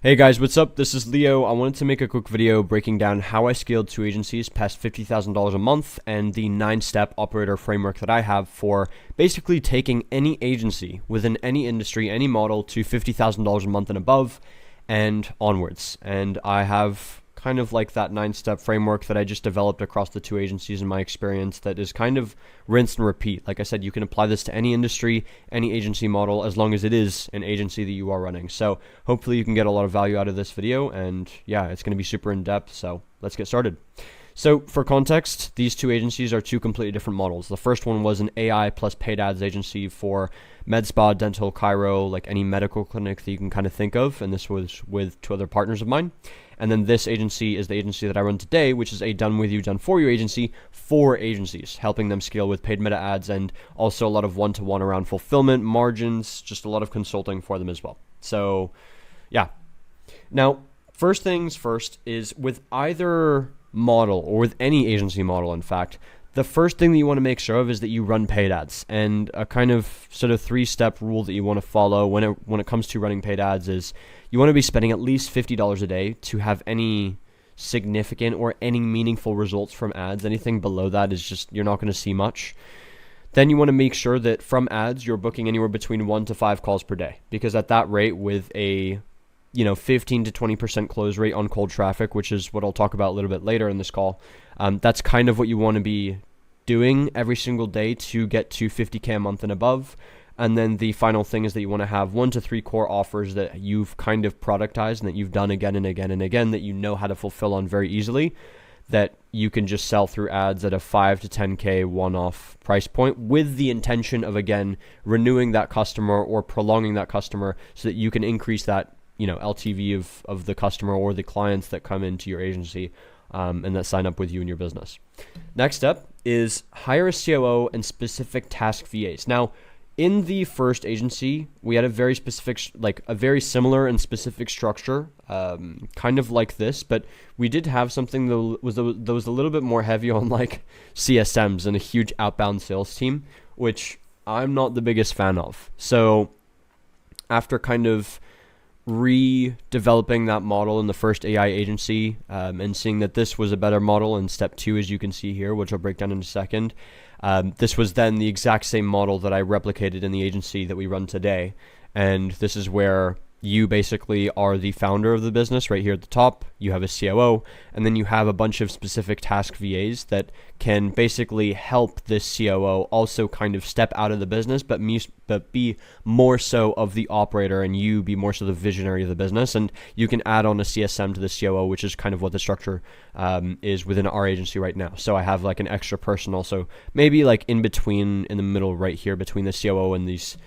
Hey guys, what's up? This is Leo. I wanted to make a quick video breaking down how I scaled 2 agencies past $50,000 a month and the 9-step operator framework that I have for basically taking any agency within any industry, any model to $50,000 a month and above and onwards. And I have kind of like that 9-step framework that I just developed across the 2 agencies in my experience that is kind of rinse and repeat. Like I said, you can apply this to any industry, any agency model, as long as it is an agency that you are running. So hopefully you can get a lot of value out of this video, and yeah, it's going to be super in depth. So let's get started. So for context, these 2 agencies are 2 completely different models. The first one was an AI plus paid ads agency for med spa, dental, chiro, like any medical clinic that you can kind of think of. And this was with 2 other partners of mine. And then this agency is the agency that I run today, which is a done with you, done for you agency for agencies, helping them scale with paid meta ads and also a lot of one-to-one around fulfillment, margins, just a lot of consulting for them as well. So yeah. Now, first things first is with either model or with any agency model, in fact, the first thing that you want to make sure of is that you run paid ads. And a kind of sort of 3-step rule that you want to follow when it comes to running paid ads is you want to be spending at least $50 a day to have any significant or any meaningful results from ads. Anything below that is just, you're not going to see much. Then you want to make sure that from ads, you're booking anywhere between 1 to 5 calls per day, because at that rate with a 15 to 20% close rate on cold traffic, which is what I'll talk about a little bit later in this call. That's kind of what you want to be doing every single day to get to 50K a month and above. And then the final thing is that you want to have 1 to 3 core offers that you've kind of productized and that you've done again and again and again that you know how to fulfill on very easily, that you can just sell through ads at a 5 to 10K one-off price point with the intention of, again, renewing that customer or prolonging that customer so that you can increase that LTV of the customer or the clients that come into your agency and that sign up with you in your business. Next step is hire a COO and specific task VAs. Now, in the first agency, we had a very specific, a very similar and specific structure, kind of like this, but we did have something that was a little bit more heavy on like CSMs and a huge outbound sales team, which I'm not the biggest fan of. So after kind of redeveloping that model in the first AI agency and seeing that this was a better model in step 2, as you can see here, which I'll break down in a second. This was then the exact same model that I replicated in the agency that we run today. And this is where you basically are the founder of the business right here at the top. You have a COO, and then you have a bunch of specific task VAs that can basically help this COO also kind of step out of the business, but be more so of the operator, and you be more so the visionary of the business. And you can add on a CSM to the COO, which is kind of what the structure is within our agency right now. So I have like an extra person also, maybe like in between, in the middle right here between the COO and these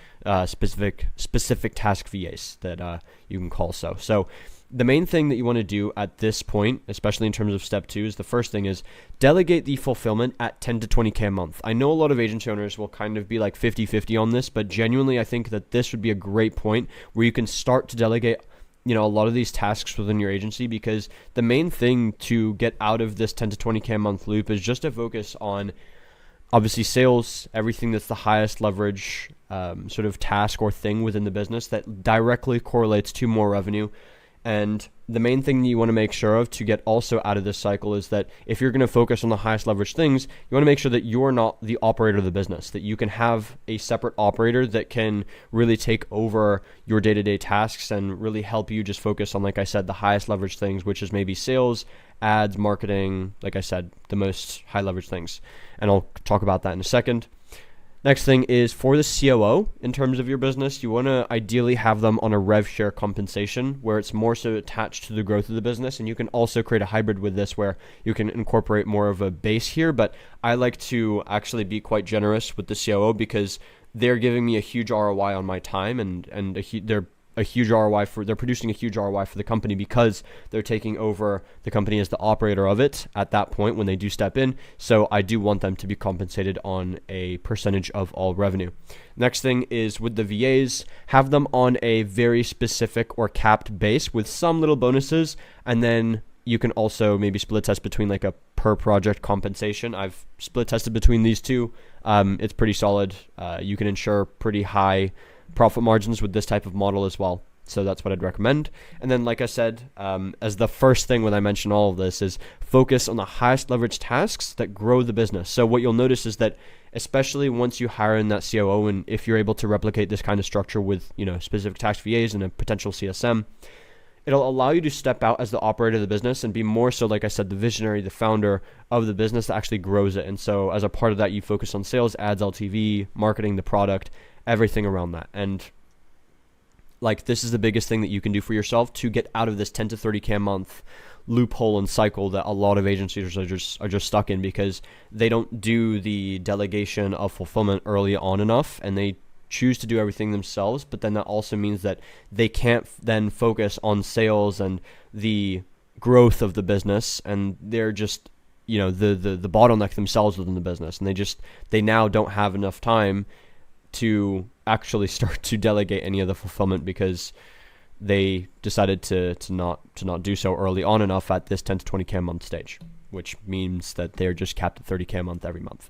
specific task VAs that you can call so. The main thing that you want to do at this point, especially in terms of step 2, is the first thing is delegate the fulfillment at 10 to 20K a month. I know a lot of agency owners will kind of be like 50-50 on this, but genuinely I think that this would be a great point where you can start to delegate a lot of these tasks within your agency, because the main thing to get out of this 10 to 20K a month loop is just to focus on obviously sales, everything that's the highest leverage sort of task or thing within the business that directly correlates to more revenue. And the main thing you want to make sure of to get also out of this cycle is that if you're going to focus on the highest leverage things, you want to make sure that you're not the operator of the business, that you can have a separate operator that can really take over your day-to-day tasks and really help you just focus on, like I said, the highest leverage things, which is maybe sales, ads, marketing, like I said, the most high leverage things. And I'll talk about that in a second. Next thing is for the COO, in terms of your business, you want to ideally have them on a rev share compensation where it's more so attached to the growth of the business. And you can also create a hybrid with this where you can incorporate more of a base here. But I like to actually be quite generous with the COO because they're giving me a huge ROI on my time, and they're producing a huge ROI for the company because they're taking over the company as the operator of it at that point when they do step in. So I do want them to be compensated on a percentage of all revenue. Next thing is with the VAs, have them on a very specific or capped base with some little bonuses, and then you can also maybe split test between like a per project compensation. I've split tested between these two. It's pretty solid. You can ensure pretty high profit margins with this type of model as well. So that's what I'd recommend. And then, like I said, as the first thing when I mention all of this is focus on the highest leverage tasks that grow the business. So what you'll notice is that especially once you hire in that COO, and if you're able to replicate this kind of structure with, specific tax VAs and a potential CSM, it'll allow you to step out as the operator of the business and be more so, like I said, the visionary, the founder of the business that actually grows it. And so as a part of that, you focus on sales, ads, LTV, marketing, the product, everything around that. And this is the biggest thing that you can do for yourself to get out of this 10 to 30K a month loophole and cycle that a lot of agencies are just stuck in, because they don't do the delegation of fulfillment early on enough, and they choose to do everything themselves. But then that also means that they can't then focus on sales and the growth of the business, and they're just the bottleneck themselves within the business, and they now don't have enough time to actually start to delegate any of the fulfillment because they decided to not do so early on enough at this 10 to 20K a month stage, which means that they're just capped at 30K a month every month.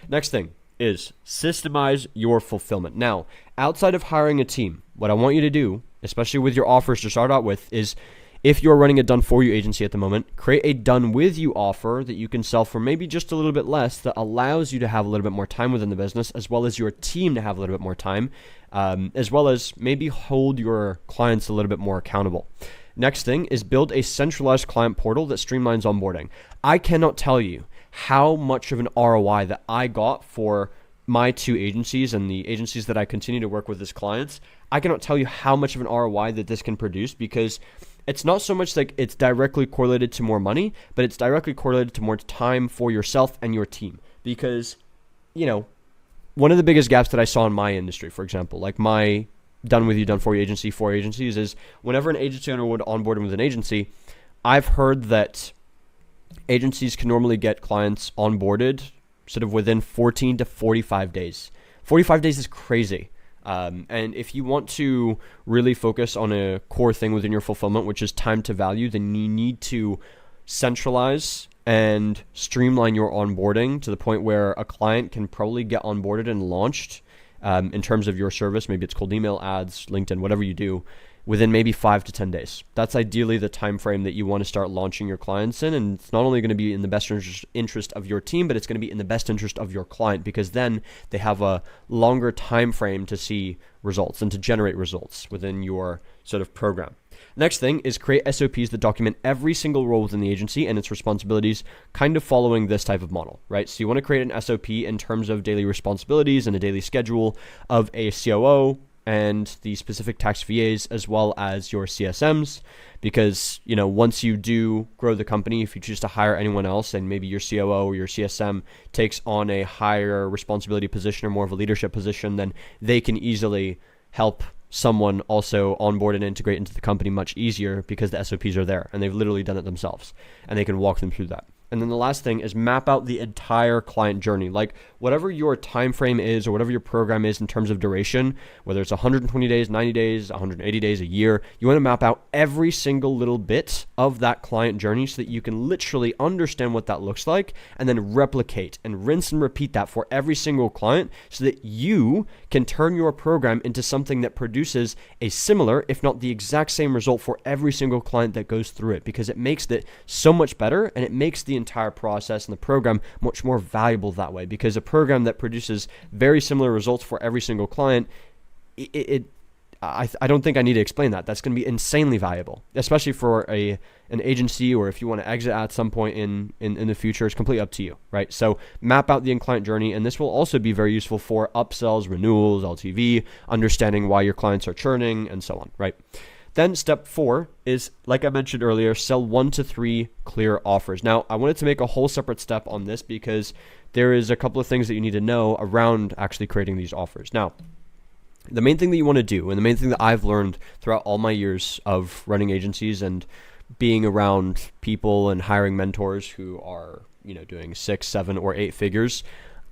Next thing is systemize your fulfillment. Now, outside of hiring a team, what I want you to do, especially with your offers to start out with, is if you're running a done-for-you agency at the moment, create a done-with-you offer that you can sell for maybe just a little bit less, that allows you to have a little bit more time within the business, as well as your team to have a little bit more time, as well as maybe hold your clients a little bit more accountable. Next thing is build a centralized client portal that streamlines onboarding. I cannot tell you how much of an ROI that I got for my two agencies and the agencies that I continue to work with as clients. I cannot tell you how much of an ROI that this can produce, because it's not so much like it's directly correlated to more money, but it's directly correlated to more time for yourself and your team. Because, one of the biggest gaps that I saw in my industry, for example, like my done with you, done for you agency, 4 agencies, is whenever an agency owner would onboard with an agency, I've heard that agencies can normally get clients onboarded sort of within 14 to 45 days. 45 days is crazy. And if you want to really focus on a core thing within your fulfillment, which is time to value, then you need to centralize and streamline your onboarding to the point where a client can probably get onboarded and launched in terms of your service. Maybe it's cold email, ads, LinkedIn, whatever you do, within maybe 5 to 10 days. That's ideally the time frame that you want to start launching your clients in. And it's not only going to be in the best interest of your team, but it's going to be in the best interest of your client, because then they have a longer time frame to see results and to generate results within your sort of program. Next thing is create SOPs that document every single role within the agency and its responsibilities, kind of following this type of model, right? So you want to create an SOP in terms of daily responsibilities and a daily schedule of a COO and the specific tax VAs, as well as your CSMs, because, once you do grow the company, if you choose to hire anyone else and maybe your COO or your CSM takes on a higher responsibility position or more of a leadership position, then they can easily help someone also onboard and integrate into the company much easier, because the SOPs are there and they've literally done it themselves and they can walk them through that. And then the last thing is map out the entire client journey. Like whatever your time frame is or whatever your program is in terms of duration, whether it's 120 days, 90 days, 180 days, a year, you want to map out every single little bit of that client journey so that you can literally understand what that looks like and then replicate and rinse and repeat that for every single client so that you can turn your program into something that produces a similar, if not the exact same result for every single client that goes through it, because it makes it so much better and it makes the entire process and the program much more valuable that way. Because a program that produces very similar results for every single client, I don't think I need to explain that. That's going to be insanely valuable, especially for an agency, or if you want to exit at some point in the future. It's completely up to you, right? So map out the client journey, and this will also be very useful for upsells, renewals, LTV, understanding why your clients are churning, and so on, right? Then step 4 is, like I mentioned earlier, sell 1 to 3 clear offers. Now, I wanted to make a whole separate step on this because there is a couple of things that you need to know around actually creating these offers. Now, the main thing that you want to do, and the main thing that I've learned throughout all my years of running agencies and being around people and hiring mentors who are, doing 6, 7, or 8 figures,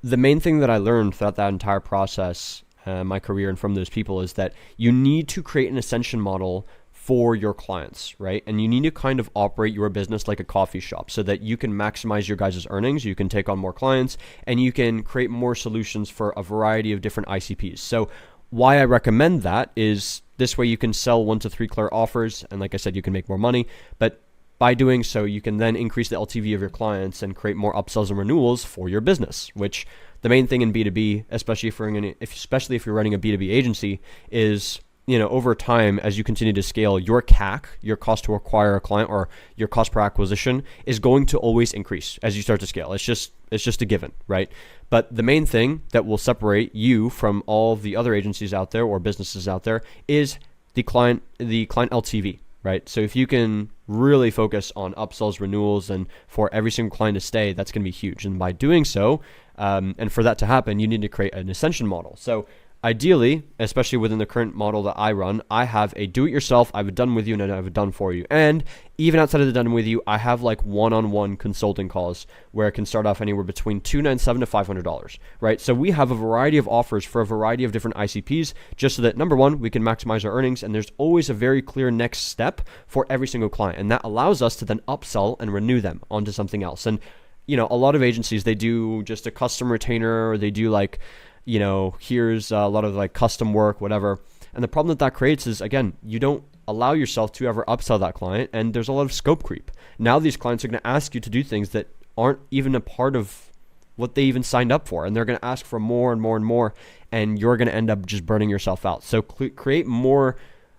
the main thing that I learned throughout that entire process, my career, and from those people, is that you need to create an ascension model for your clients, right? And you need to kind of operate your business like a coffee shop so that you can maximize your guys' earnings, you can take on more clients, and you can create more solutions for a variety of different ICPs. So why I recommend that is this way you can sell 1 to 3 clear offers, and like I said, you can make more money, but by doing so, you can then increase the LTV of your clients and create more upsells and renewals for your business, which the main thing in B2B, especially if you're running a B2B agency, is, over time, as you continue to scale, your CAC, your cost to acquire a client, or your cost per acquisition, is going to always increase as you start to scale. It's just a given, right? But the main thing that will separate you from all the other agencies out there or businesses out there is the client LTV, right? So if you can really focus on upsells, renewals, and for every single client to stay, that's going to be huge. And by doing so, and for that to happen, you need to create an ascension model. So ideally, especially within the current model that I run, I have a do-it-yourself, I have a done with you, and I have a done for you. And even outside of the done with you, I have like one-on-one consulting calls where it can start off anywhere between $297 to $500, right? So we have a variety of offers for a variety of different ICPs, just so that, number one, we can maximize our earnings, and there's always a very clear next step for every single client. And that allows us to then upsell and renew them onto something else. And, a lot of agencies, they do just a custom retainer, or they do like, here's a lot of like custom work, whatever. And the problem that creates is, again, you don't allow yourself to ever upsell that client, and there's a lot of scope creep. Now these clients are going to ask you to do things that aren't even a part of what they even signed up for, and they're going to ask for more and more and more, and you're going to end up just burning yourself out. So create more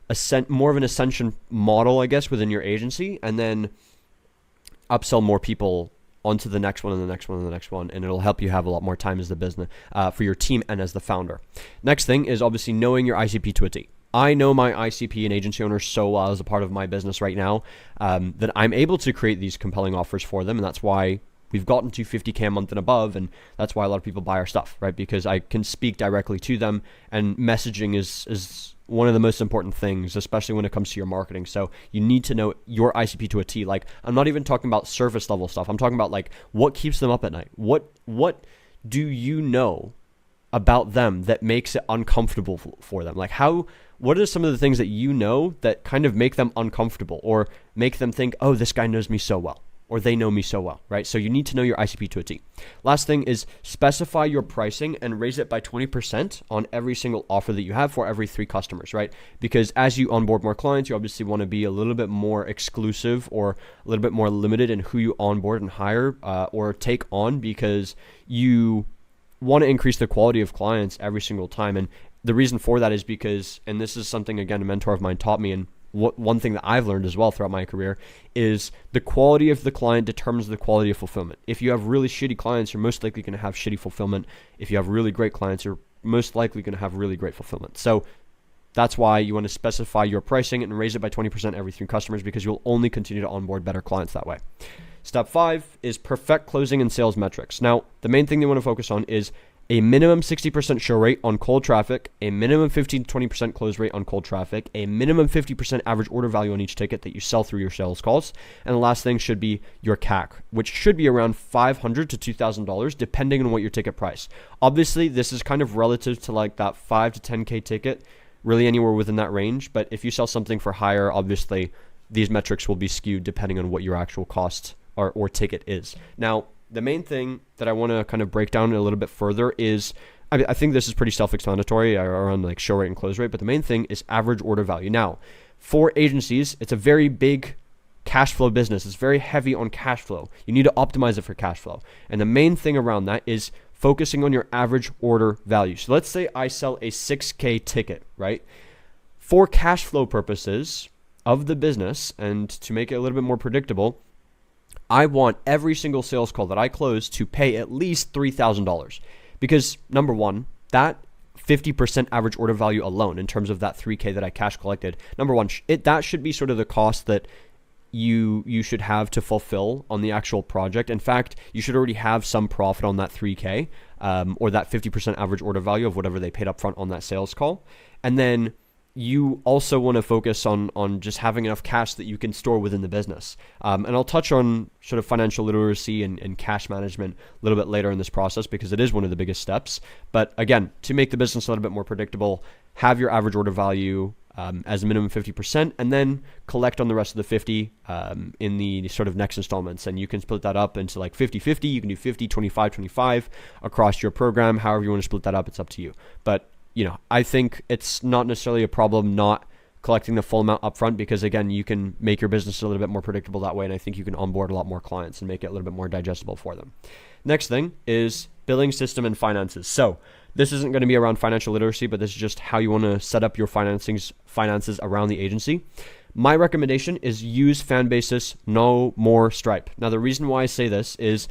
of an ascension model, I guess, within your agency, and then upsell more people onto the next one and the next one and the next one, and it'll help you have a lot more time as the business for your team and as the founder. Next thing is obviously knowing your ICP to a T. I know my ICP and agency owners so well as a part of my business right now that I'm able to create these compelling offers for them, and that's why we've gotten to 50K a month and above, and that's why a lot of people buy our stuff, right? Because I can speak directly to them, and messaging is one of the most important things, especially when it comes to your marketing. So you need to know your ICP to a T. Like, I'm not even talking about surface level stuff. I'm talking about like what keeps them up at night. What do you know about them that makes it uncomfortable for them? Like what are some of the things that you know that kind of make them uncomfortable or make them think, oh, this guy knows me so well, or they know me so well, right? So you need to know your ICP to a T. Last thing is specify your pricing and raise it by 20% on every single offer that you have for every 3 customers, right? Because as you onboard more clients, you obviously want to be a little bit more exclusive or a little bit more limited in who you onboard and hire or take on, because you want to increase the quality of clients every single time. And the reason for that is because, and this is something, again, a mentor of mine taught me, and one thing that I've learned as well throughout my career is the quality of the client determines the quality of fulfillment. If you have really shitty clients, you're most likely going to have shitty fulfillment. If you have really great clients, you're most likely going to have really great fulfillment. So that's why you want to specify your pricing and raise it by 20% every 3 customers, because you'll only continue to onboard better clients that way. Step 5 is perfect closing and sales metrics. Now, the main thing they want to focus on is a minimum 60% show rate on cold traffic, a minimum 15 to 20% close rate on cold traffic, a minimum 50% average order value on each ticket that you sell through your sales calls. And the last thing should be your CAC, which should be around $500 to $2,000 depending on what your ticket price. Obviously, this is kind of relative to like that 5 to 10K ticket, really anywhere within that range. But if you sell something for higher, obviously these metrics will be skewed depending on what your actual cost or ticket is. Now, the main thing that I want to kind of break down a little bit further is, I think this is pretty self-explanatory around like show rate and close rate, but the main thing is average order value. Now, for agencies, it's a very big cash flow business. It's very heavy on cash flow. You need to optimize it for cash flow. And the main thing around that is focusing on your average order value. So let's say I sell a 6K ticket, right? For cash flow purposes of the business and to make it a little bit more predictable, I want every single sales call that I close to pay at least $3,000, because number one, that 50% average order value alone in terms of that 3K that I cash collected, number one, that should be sort of the cost that you should have to fulfill on the actual project. In fact, you should already have some profit on that 3K or that 50% average order value of whatever they paid up front on that sales call. And then you also want to focus on just having enough cash that you can store within the business. And I'll touch on sort of financial literacy and cash management a little bit later in this process, because it is one of the biggest steps. But again, to make the business a little bit more predictable, have your average order value as a minimum 50%, and then collect on the rest of the 50 in the sort of next installments. And you can split that up into like 50-50. You can do 50, 25, 25 across your program. However you want to split that up, it's up to you. But I think it's not necessarily a problem not collecting the full amount upfront, because again, you can make your business a little bit more predictable that way, and I think you can onboard a lot more clients and make it a little bit more digestible for them. Next thing is billing system and finances. So this isn't going to be around financial literacy, but this is just how you want to set up your finances around the agency. My recommendation is use Fanbasis, no more Stripe. Now, the reason why I say this is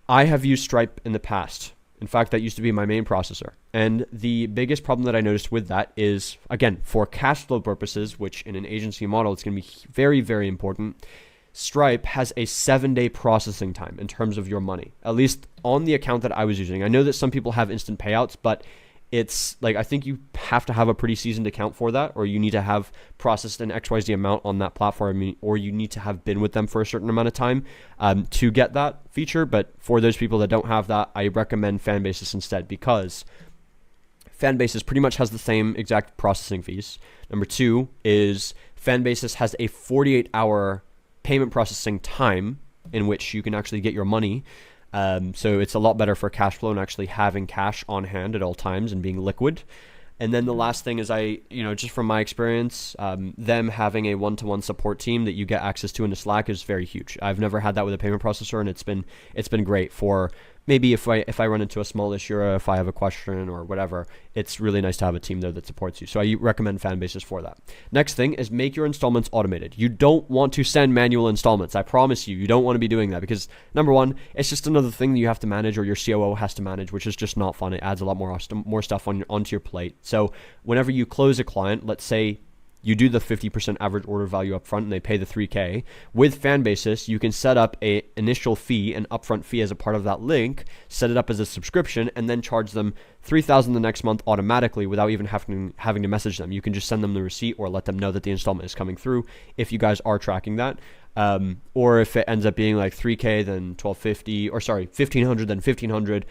I have used Stripe in the past. In fact, that used to be my main processor. And the biggest problem that I noticed with that is, again, for cash flow purposes, which in an agency model, it's going to be very, very important. Stripe has a 7-day processing time in terms of your money, at least on the account that I was using. I know that some people have instant payouts, but it's like, I think you have to have a pretty seasoned account for that, or you need to have processed an XYZ amount on that platform, or you need to have been with them for a certain amount of time to get that feature. But for those people that don't have that, I recommend Fanbasis instead, because Fanbasis pretty much has the same exact processing fees. Number two is Fanbasis has a 48-hour payment processing time in which you can actually get your money. So it's a lot better for cash flow and actually having cash on hand at all times and being liquid. And then the last thing is just from my experience, them having a one-to-one support team that you get access to in the Slack is very huge. I've never had that with a payment processor, and it's been great for maybe if I run into a small issue, or if I have a question or whatever. It's really nice to have a team there that supports you. So I recommend Fanbasis for that. Next thing is make your installments automated. You don't want to send manual installments. I promise you don't want to be doing that, because number one, it's just another thing that you have to manage, or your COO has to manage, which is just not fun. It adds a lot more stuff onto your plate. So whenever you close a client, let's say you do the 50% average order value up front and they pay the $3K. With Fanbasis, you can set up an initial fee, an upfront fee as a part of that link, set it up as a subscription, and then charge them $3,000 the next month automatically without even having to message them. You can just send them the receipt or let them know that the installment is coming through if you guys are tracking that. Or if it ends up being like $3K, then $1,500, then $1,500,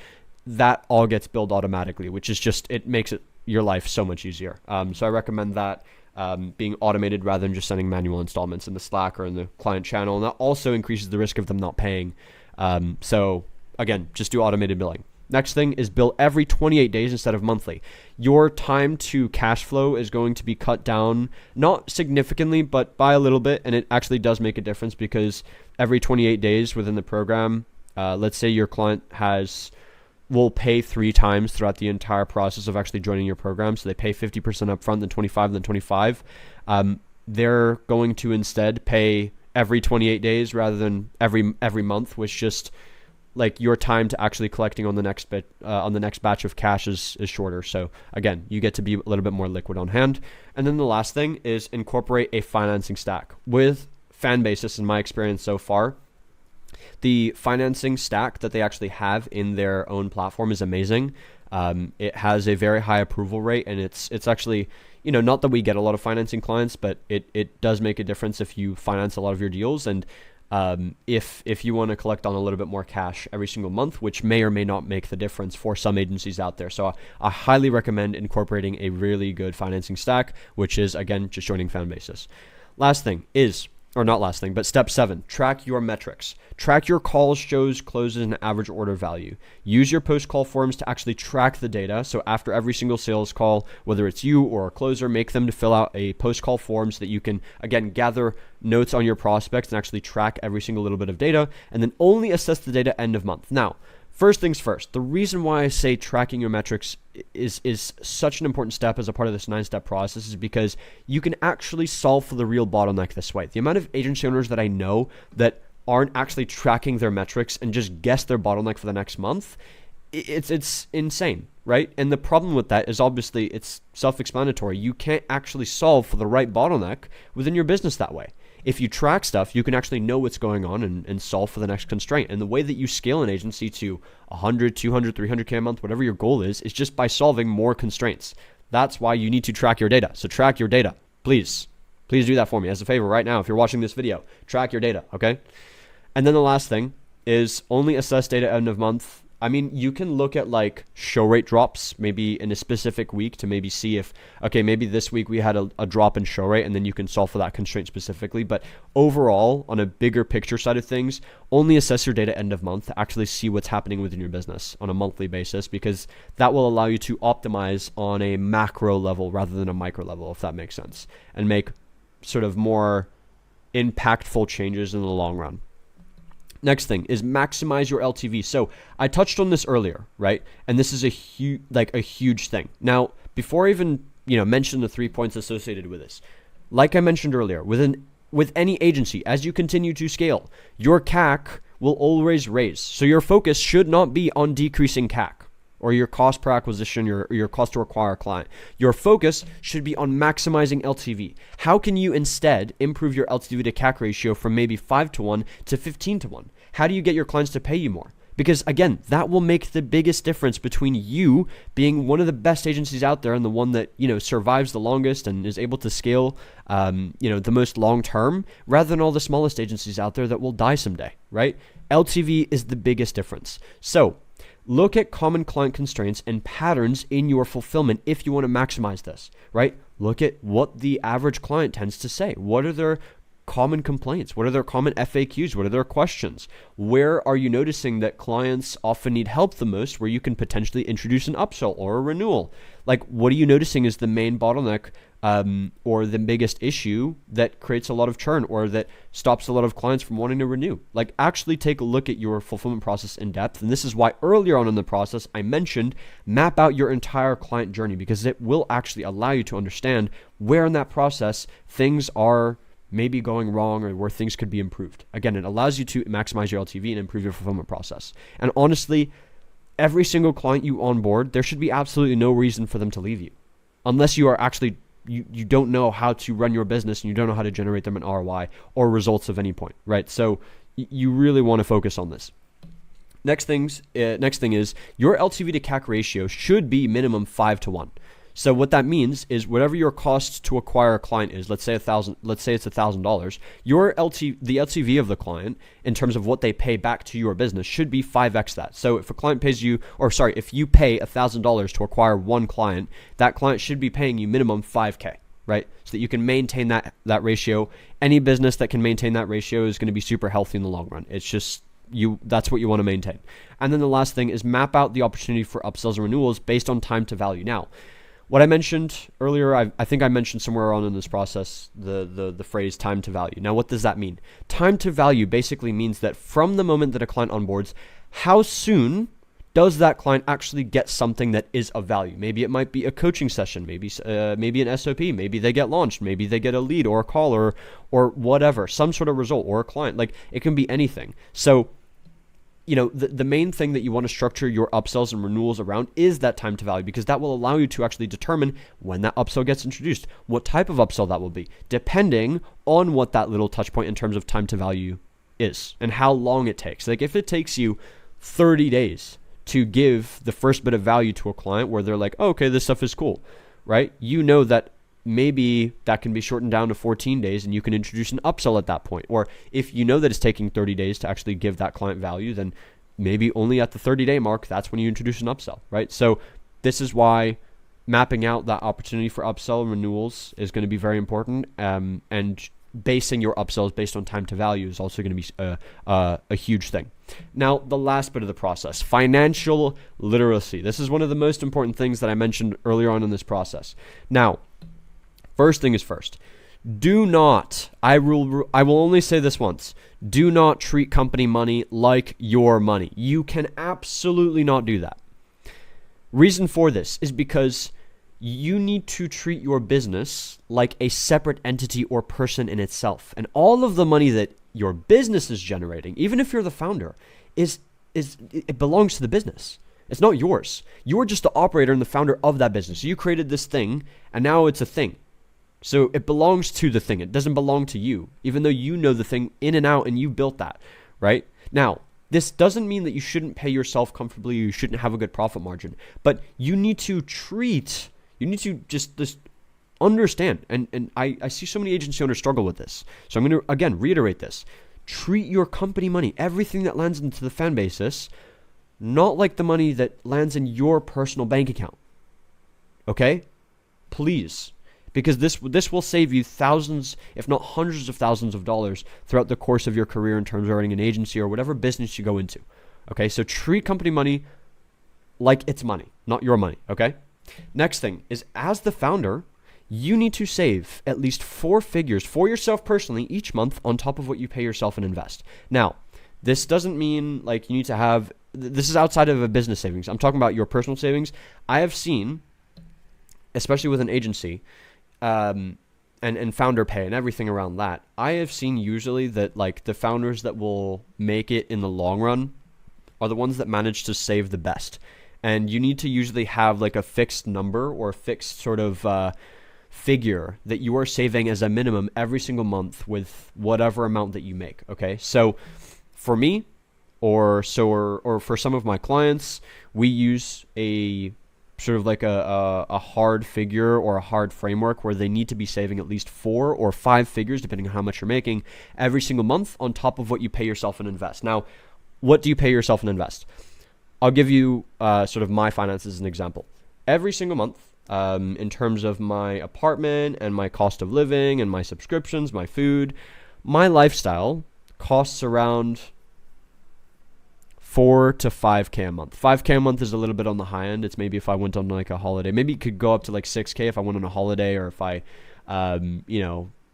that all gets billed automatically, which is just, it makes your life so much easier. So I recommend that. Being automated rather than just sending manual installments in the Slack or in the client channel. And that also increases the risk of them not paying. So again, just do automated billing. Next thing is bill every 28 days instead of monthly. Your time to cash flow is going to be cut down, not significantly, but by a little bit. And it actually does make a difference, because every 28 days within the program, let's say your client will pay 3 times throughout the entire process of actually joining your program. So they pay 50% up front, then 25, then 25. They're going to instead pay every 28 days rather than every month, which just like your time to actually collecting on the next batch of cash is shorter. So again, you get to be a little bit more liquid on hand. And then the last thing is incorporate a financing stack. With Fanbasis, in my experience so far, the financing stack that they actually have in their own platform is amazing. It has a very high approval rate, and it's actually, not that we get a lot of financing clients, but it does make a difference if you finance a lot of your deals. And if you want to collect on a little bit more cash every single month, which may or may not make the difference for some agencies out there. So I highly recommend incorporating a really good financing stack, which is, again, just joining Fanbasis. Step 7, track your metrics. Track your calls, shows, closes, and average order value. Use your post-call forms to actually track the data. So after every single sales call, whether it's you or a closer, make them to fill out a post-call form so that you can, again, gather notes on your prospects and actually track every single little bit of data, and then only assess the data end of month. Now, first things first, the reason why I say tracking your metrics is such an important step as a part of this 9-step process is because you can actually solve for the real bottleneck this way. The amount of agency owners that I know that aren't actually tracking their metrics and just guess their bottleneck for the next month, it's insane, right? And the problem with that is obviously it's self-explanatory. You can't actually solve for the right bottleneck within your business that way. If you track stuff, you can actually know what's going on and solve for the next constraint. And the way that you scale an agency to 100, 200, 300K a month, whatever your goal is just by solving more constraints. That's why you need to track your data. So track your data, please. Please do that for me as a favor right now. If you're watching this video, track your data, okay? And then the last thing is only assess data end of month I mean, you can look at like show rate drops maybe in a specific week to maybe see if, okay, maybe this week we had a drop in show rate, and then you can solve for that constraint specifically. But overall, on a bigger picture side of things, only assess your data end of month to actually see what's happening within your business on a monthly basis, because that will allow you to optimize on a macro level rather than a micro level, if that makes sense, and make sort of more impactful changes in the long run. Next thing is maximize your LTV. So I touched on this earlier, right? And this is a huge thing. Now, before I even mention the 3 points associated with this, like I mentioned earlier, with any agency, as you continue to scale, your CAC will always raise. So your focus should not be on decreasing CAC or your cost per acquisition, your cost to acquire a client. Your focus should be on maximizing LTV. How can you instead improve your LTV to CAC ratio from maybe 5-1 to 15-1? How do you get your clients to pay you more? Because again, that will make the biggest difference between you being one of the best agencies out there and the one that, survives the longest and is able to scale, the most long term, rather than all the smallest agencies out there that will die someday, right? LTV is the biggest difference. So look at common client constraints and patterns in your fulfillment if you want to maximize this, right? Look at what the average client tends to say. What are their common complaints? What are their common FAQs? What are their questions? Where are you noticing that clients often need help the most, where you can potentially introduce an upsell or a renewal? Like, what are you noticing is the main bottleneck or the biggest issue that creates a lot of churn or that stops a lot of clients from wanting to renew? Like, actually take a look at your fulfillment process in depth. And this is why earlier on in the process, I mentioned map out your entire client journey, because it will actually allow you to understand where in that process things are maybe going wrong or where things could be improved. Again, it allows you to maximize your LTV and improve your fulfillment process. And honestly, every single client you onboard, there should be absolutely no reason for them to leave you, unless you are actually you don't know how to run your business and you don't know how to generate them an ROI or results of any point, right? So you really want to focus on this. Next thing is your LTV to CAC ratio should be minimum 5-1. So what that means is whatever your cost to acquire a client is, let's say it's $1,000, the LTV of the client in terms of what they pay back to your business should be 5x that. So if if you pay $1,000 to acquire one client, that client should be paying you minimum 5K, right? So that you can maintain that ratio. Any business that can maintain that ratio is going to be super healthy in the long run. It's just that's what you want to maintain. And then the last thing is map out the opportunity for upsells and renewals based on time to value. Now, what I mentioned earlier, I think I mentioned somewhere on in this process the phrase time to value. Now, what does that mean? Time to value basically means that from the moment that a client onboards, how soon does that client actually get something that is of value? Maybe it might be a coaching session, maybe an SOP, maybe they get launched, maybe they get a lead or a call or whatever, some sort of result or a client. Like, it can be anything. So the main thing that you want to structure your upsells and renewals around is that time to value, because that will allow you to actually determine when that upsell gets introduced, what type of upsell that will be, depending on what that little touch point in terms of time to value is and how long it takes. Like, if it takes you 30 days to give the first bit of value to a client where they're like, oh, okay, this stuff is cool, right? You know that maybe that can be shortened down to 14 days and you can introduce an upsell at that point. Or if you know that it's taking 30 days to actually give that client value, then maybe only at the 30-day mark, that's when you introduce an upsell, right? So this is why mapping out that opportunity for upsell and renewals is going to be very important. And basing your upsells based on time to value is also going to be a huge thing. Now, the last bit of the process, financial literacy. This is one of the most important things that I mentioned earlier on in this process. Now, first thing is first, do not, I will only say this once, do not treat company money like your money. You can absolutely not do that. Reason for this is because you need to treat your business like a separate entity or person in itself. And all of the money that your business is generating, even if you're the founder, it belongs to the business. It's not yours. You're just the operator and the founder of that business. You created this thing, and now it's a thing. So it belongs to the thing. It doesn't belong to you, even though you know the thing in and out and you built that, right? Now, this doesn't mean that you shouldn't pay yourself comfortably, you shouldn't have a good profit margin, but you need to just understand. And I see so many agency owners struggle with this. So I'm going to, again, reiterate this. Treat your company money, everything that lands into the fan basis, not like the money that lands in your personal bank account. Okay? Please. Because this will save you thousands, if not hundreds of thousands of dollars throughout the course of your career in terms of running an agency or whatever business you go into. Okay? So treat company money like it's money, not your money. Okay? Next thing is, as the founder, you need to save at least 4 figures for yourself personally each month on top of what you pay yourself and invest. Now, this doesn't mean like you need to have, this is outside of a business savings. I'm talking about your personal savings. I have seen, especially with an agency, and founder pay and everything around that, I have seen usually that like the founders that will make it in the long run are the ones that manage to save the best. And you need to usually have like a fixed number or a fixed sort of figure that you are saving as a minimum every single month with whatever amount that you make. Okay, so for me, or for some of my clients, we use a sort of like a hard figure or a hard framework where they need to be saving at least 4 or 5 figures, depending on how much you're making, every single month on top of what you pay yourself and invest. Now, what do you pay yourself and invest? I'll give you sort of my finances as an example. Every single month, in terms of my apartment and my cost of living and my subscriptions, my food, my lifestyle costs around 4 to 5K a month. 5K a month is a little bit on the high end. It's maybe if I went on like a holiday. Maybe it could go up to like 6K if I went on a holiday or if I,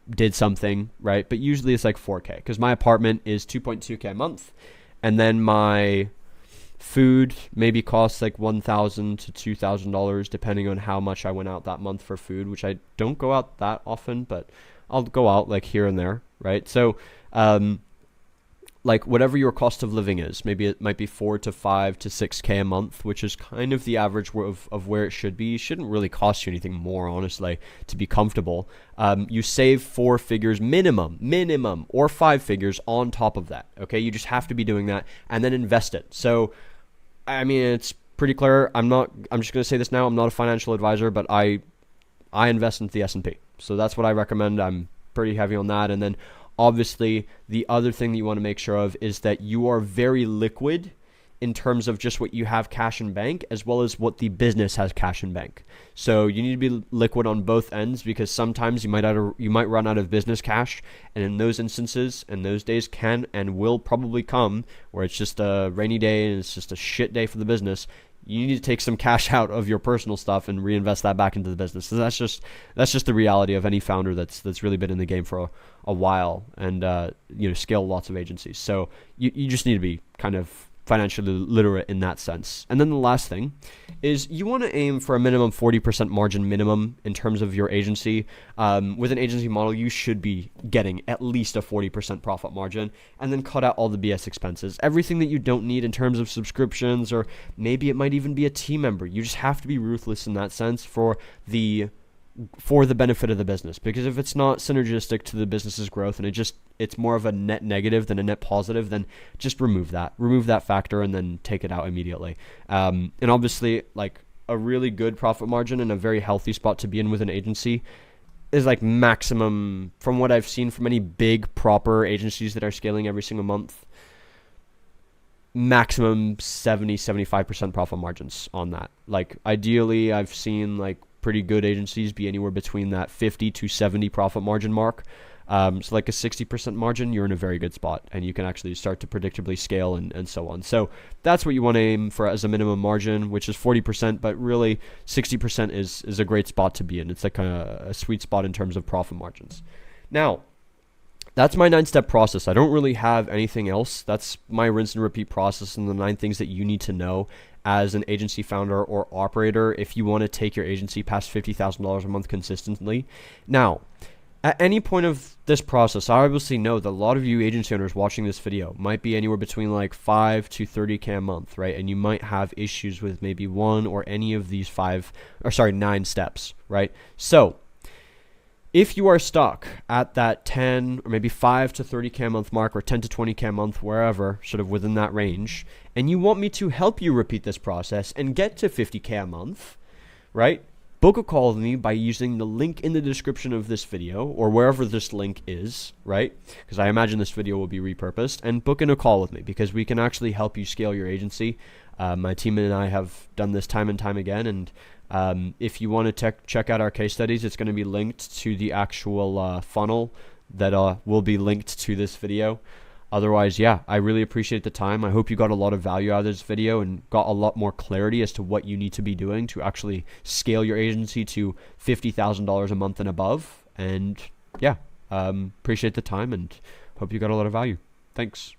did something, right? But usually it's like 4K because my apartment is 2.2K a month. And then my food maybe costs like $1,000 to $2,000 depending on how much I went out that month for food, which I don't go out that often, but I'll go out like here and there, right? So, like whatever your cost of living is, maybe it might be 4 to 5 to 6K a month, which is kind of the average of where it should be. It shouldn't really cost you anything more, honestly, to be comfortable. You save 4 figures minimum, or 5 figures on top of that. Okay, you just have to be doing that and then invest it. So, I mean, it's pretty clear. I'm just going to say this now. I'm not a financial advisor, but I invest into the S&P. So that's what I recommend. I'm pretty heavy on that. And then obviously, the other thing that you want to make sure of is that you are very liquid in terms of just what you have cash in bank, as well as what the business has cash in bank. So you need to be liquid on both ends, because sometimes you might run out of business cash, and in those instances, and those days can and will probably come, where it's just a rainy day and it's just a shit day for the business. You need to take some cash out of your personal stuff and reinvest that back into the business. So that's just the reality of any founder that's really been in the game for a while and scale lots of agencies. So you just need to be kind of financially literate in that sense. And then the last thing is you want to aim for a minimum 40% margin minimum in terms of your agency. With an agency model, you should be getting at least a 40% profit margin, and then cut out all the BS expenses. Everything that you don't need in terms of subscriptions, or maybe it might even be a team member. You just have to be ruthless in that sense for the benefit of the business, because if it's not synergistic to the business's growth and it's more of a net negative than a net positive, then just remove that factor and then take it out immediately. And obviously, like, a really good profit margin and a very healthy spot to be in with an agency is like maximum, from what I've seen from any big proper agencies that are scaling every single month, maximum 70-75% profit margins on that. Like, ideally, I've seen like pretty good agencies be anywhere between that 50 to 70 profit margin mark. So like a 60% margin, you're in a very good spot, and you can actually start to predictably scale and so on. So that's what you want to aim for as a minimum margin, which is 40%, but really 60% is a great spot to be in. It's like a sweet spot in terms of profit margins. Now, that's my 9-step process. I don't really have anything else. That's my rinse and repeat process, and the 9 things that you need to know as an agency founder or operator if you want to take your agency past $50,000 a month consistently. Now, at any point of this process, I obviously know that a lot of you agency owners watching this video might be anywhere between like 5 to 30K a month, right? And you might have issues with maybe one or any of these 9 steps, right? So if you are stuck at that 10 or maybe 5 to 30K a month mark, or 10 to 20K a month, wherever, sort of within that range, and you want me to help you repeat this process and get to 50K a month, right? book a call with me by using the link in the description of this video, or wherever this link is, right? Because I imagine this video will be repurposed, and book in a call with me, because we can actually help you scale your agency. My team and I have done this time and time again, and if you want to check out our case studies, it's going to be linked to the actual funnel that will be linked to this video. Otherwise, yeah, I really appreciate the time. I hope you got a lot of value out of this video and got a lot more clarity as to what you need to be doing to actually scale your agency to $50,000 a month and above. And yeah, appreciate the time and hope you got a lot of value. Thanks.